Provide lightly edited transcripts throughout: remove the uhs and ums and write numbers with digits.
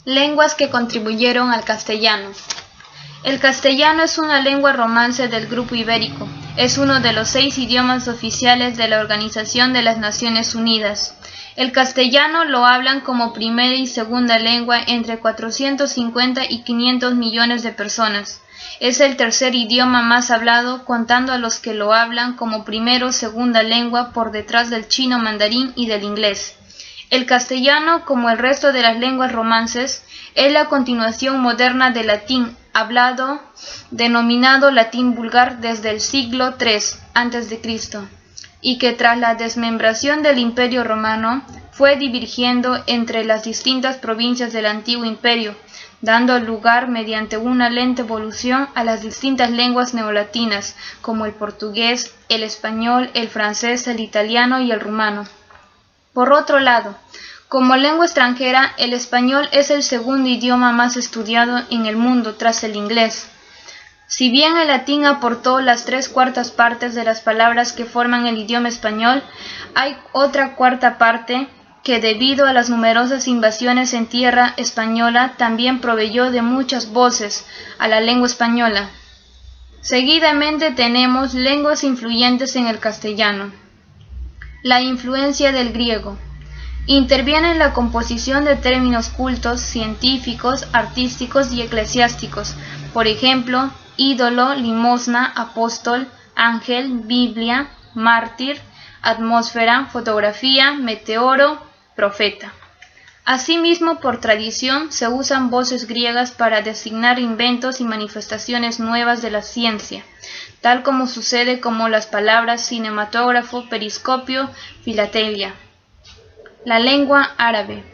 Lenguas que contribuyeron al castellano. El castellano es una lengua romance del grupo ibérico. Es uno de los 6 idiomas oficiales de la Organización de las Naciones Unidas. El castellano lo hablan como primera y segunda lengua entre 450 y 500 millones de personas. Es el tercer idioma más hablado, contando a los que lo hablan como primera o segunda lengua por detrás del chino mandarín y del inglés. El castellano, como el resto de las lenguas romances, es la continuación moderna del latín hablado, denominado latín vulgar desde el siglo III a.C., y que tras la desmembración del Imperio Romano fue divergiendo entre las distintas provincias del antiguo imperio, dando lugar mediante una lenta evolución a las distintas lenguas neolatinas, como el portugués, el español, el francés, el italiano y el rumano. Por otro lado, como lengua extranjera, el español es el segundo idioma más estudiado en el mundo tras el inglés. Si bien el latín aportó las 3/4 partes de las palabras que forman el idioma español, hay otra cuarta parte que, debido a las numerosas invasiones en tierra española, también proveyó de muchas voces a la lengua española. Seguidamente tenemos lenguas influyentes en el castellano. La influencia del griego. Interviene en la composición de términos cultos, científicos, artísticos y eclesiásticos. Por ejemplo, ídolo, limosna, apóstol, ángel, Biblia, mártir, atmósfera, fotografía, meteoro, profeta. Asimismo, por tradición, se usan voces griegas para designar inventos y manifestaciones nuevas de la ciencia, tal como sucede con las palabras cinematógrafo, periscopio, filatelia. La lengua árabe.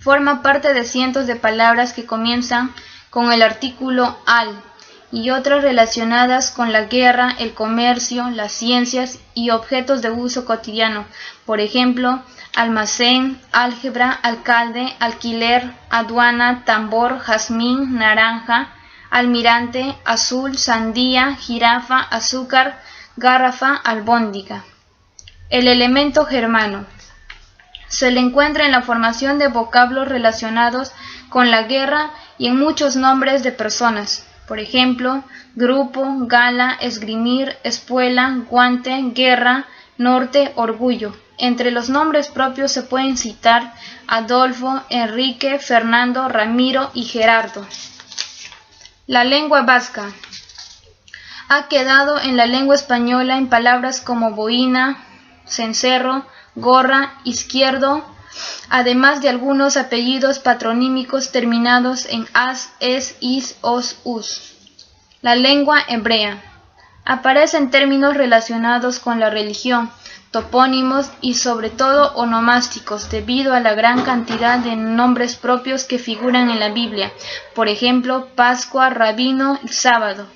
Forma parte de cientos de palabras que comienzan con el artículo al y otras relacionadas con la guerra, el comercio, las ciencias y objetos de uso cotidiano. Por ejemplo, almacén, álgebra, alcalde, alquiler, aduana, tambor, jazmín, naranja, almirante, azul, sandía, jirafa, azúcar, garrafa, albóndiga. El elemento germano. Se le encuentra en la formación de vocablos relacionados con la guerra y en muchos nombres de personas. Por ejemplo, grupo, gala, esgrimir, espuela, guante, guerra, norte, orgullo. Entre los nombres propios se pueden citar Adolfo, Enrique, Fernando, Ramiro y Gerardo. La lengua vasca. Ha quedado en la lengua española en palabras como boina, cencerro, gorra, izquierdo, además de algunos apellidos patronímicos terminados en as, es, is, os, us. La lengua hebrea. Aparecen términos relacionados con la religión, topónimos y sobre todo onomásticos debido a la gran cantidad de nombres propios que figuran en la Biblia, por ejemplo, Pascua, Rabino y Sábado.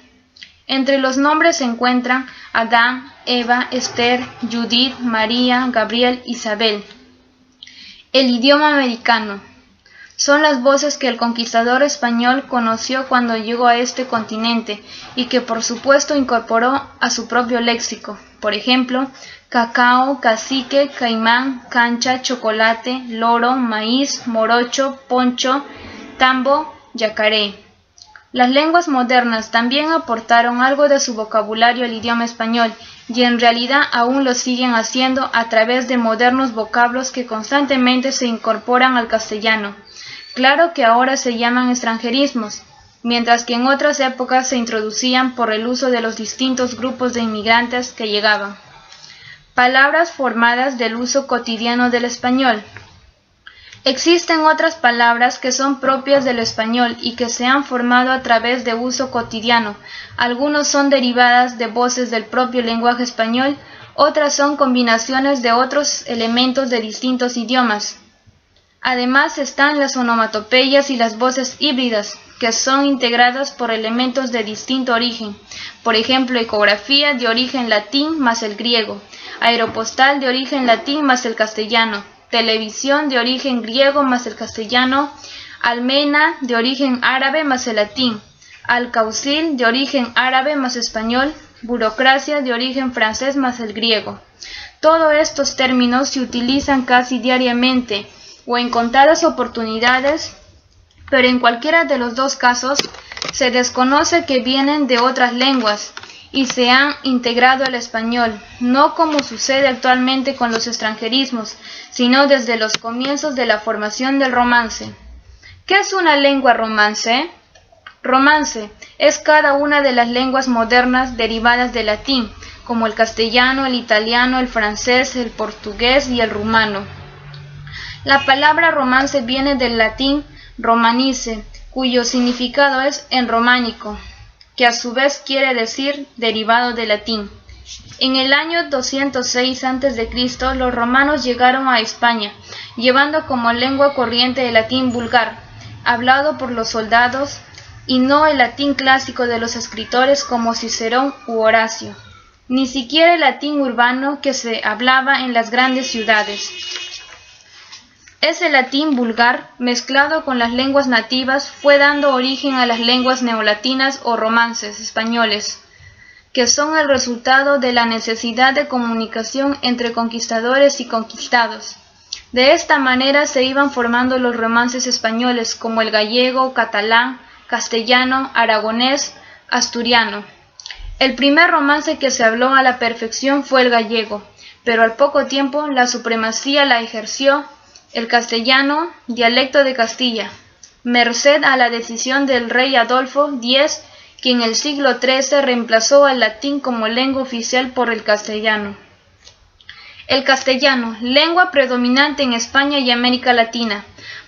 Entre los nombres se encuentran Adán, Eva, Esther, Judith, María, Gabriel, Isabel. El idioma americano. Son las voces que el conquistador español conoció cuando llegó a este continente y que por supuesto incorporó a su propio léxico. Por ejemplo, cacao, cacique, caimán, cancha, chocolate, loro, maíz, morocho, poncho, tambo, yacaré. Las lenguas modernas también aportaron algo de su vocabulario al idioma español y en realidad aún lo siguen haciendo a través de modernos vocablos que constantemente se incorporan al castellano. Claro que ahora se llaman extranjerismos, mientras que en otras épocas se introducían por el uso de los distintos grupos de inmigrantes que llegaban. Palabras formadas del uso cotidiano del español. Existen otras palabras que son propias del español y que se han formado a través de uso cotidiano. Algunos son derivadas de voces del propio lenguaje español, otras son combinaciones de otros elementos de distintos idiomas. Además están las onomatopeyas y las voces híbridas, que son integradas por elementos de distinto origen. Por ejemplo, ecografía de origen latín más el griego, aeropostal de origen latín más el castellano, televisión de origen griego más el castellano, almena de origen árabe más el latín, alcaucil de origen árabe más español, burocracia de origen francés más el griego. Todos estos términos se utilizan casi diariamente o en contadas oportunidades pero en cualquiera de los dos casos se desconoce que vienen de otras lenguas y se han integrado al español, no como sucede actualmente con los extranjerismos, sino desde los comienzos de la formación del romance. ¿Qué es una lengua romance? Romance es cada una de las lenguas modernas derivadas del latín, como el castellano, el italiano, el francés, el portugués y el rumano. La palabra romance viene del latín romanice, cuyo significado es en románico, que a su vez quiere decir derivado del latín. En el año 206 a.C., los romanos llegaron a España, llevando como lengua corriente el latín vulgar, hablado por los soldados, y no el latín clásico de los escritores como Cicerón u Horacio, ni siquiera el latín urbano que se hablaba en las grandes ciudades. Ese latín vulgar, mezclado con las lenguas nativas, fue dando origen a las lenguas neolatinas o romances españoles, que son el resultado de la necesidad de comunicación entre conquistadores y conquistados. De esta manera se iban formando los romances españoles como el gallego, catalán, castellano, aragonés, asturiano. El primer romance que se habló a la perfección fue el gallego, pero al poco tiempo la supremacía la ejerció el castellano, dialecto de Castilla, merced a la decisión del rey Adolfo X, que en el siglo XIII reemplazó al latín como lengua oficial por el castellano. El castellano, lengua predominante en España y América Latina.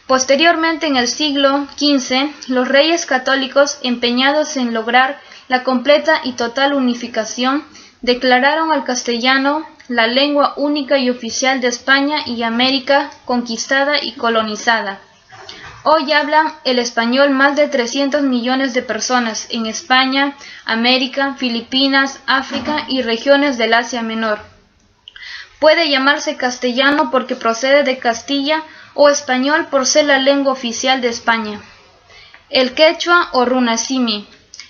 Posteriormente, en el siglo XV, los reyes católicos, empeñados en lograr la completa y total unificación, declararon al castellano la lengua única y oficial de España y América conquistada y colonizada. Hoy hablan el español más de 300 millones de personas en España, América, Filipinas, África y regiones del Asia Menor. Puede llamarse castellano porque procede de Castilla o español por ser la lengua oficial de España. El quechua o runasimi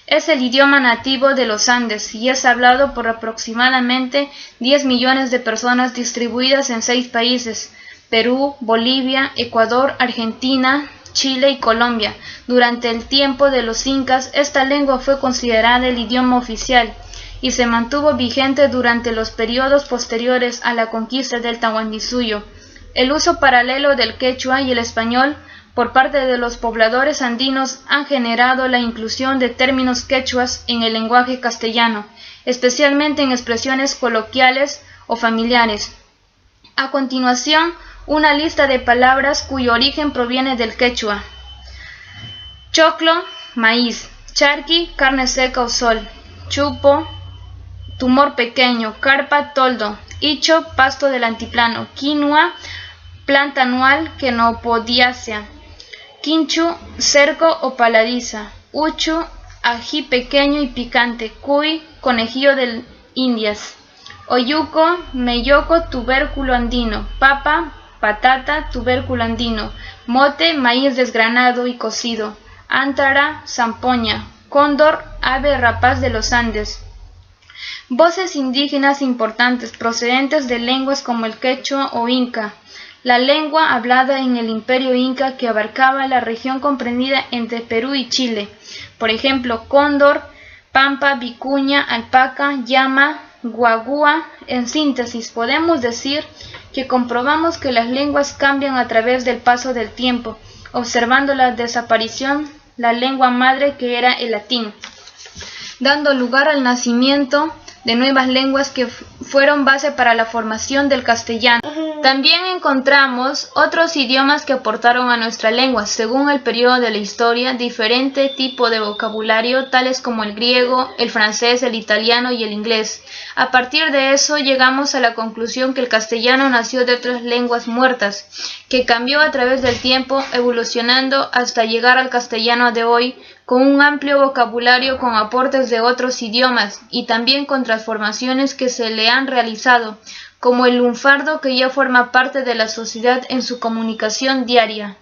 es el idioma nativo de los Andes y es hablado por aproximadamente 10 millones de personas distribuidas en 6 países: Perú, Bolivia, Ecuador, Argentina, Chile y Colombia. Durante el tiempo de los incas, esta lengua fue considerada el idioma oficial y se mantuvo vigente durante los periodos posteriores a la conquista del Tahuantinsuyo. El uso paralelo del quechua y el español por parte de los pobladores andinos han generado la inclusión de términos quechuas en el lenguaje castellano, especialmente en expresiones coloquiales o familiares. A continuación, una lista de palabras cuyo origen proviene del quechua: choclo, maíz; charqui, carne seca o sol; chupo, tumor pequeño; carpa, toldo; icho, pasto del altiplano; quinua, planta anual quenopodiácea; quinchu, cerco o paladiza; uchu, ají pequeño y picante; cuy, conejillo de Indias; oyuco, melloco, tubérculo andino; papa, patata, tubérculo andino; mote, maíz desgranado y cocido; ántara, zampoña; cóndor, ave rapaz de los Andes. Voces indígenas importantes procedentes de lenguas como el quechua o inca, la lengua hablada en el Imperio Inca que abarcaba la región comprendida entre Perú y Chile. Por ejemplo, cóndor, pampa, vicuña, alpaca, llama, guagua. En síntesis, podemos decir que comprobamos que las lenguas cambian a través del paso del tiempo, observando la desaparición la lengua madre que era el latín, dando lugar al nacimiento de nuevas lenguas que fueron base para la formación del castellano. También encontramos otros idiomas que aportaron a nuestra lengua, según el periodo de la historia, diferente tipo de vocabulario, tales como el griego, el francés, el italiano y el inglés. A partir de eso llegamos a la conclusión que el castellano nació de otras lenguas muertas, que cambió a través del tiempo, evolucionando hasta llegar al castellano de hoy, con un amplio vocabulario con aportes de otros idiomas y también con transformaciones que se le han realizado, como el lunfardo, que ya forma parte de la sociedad en su comunicación diaria.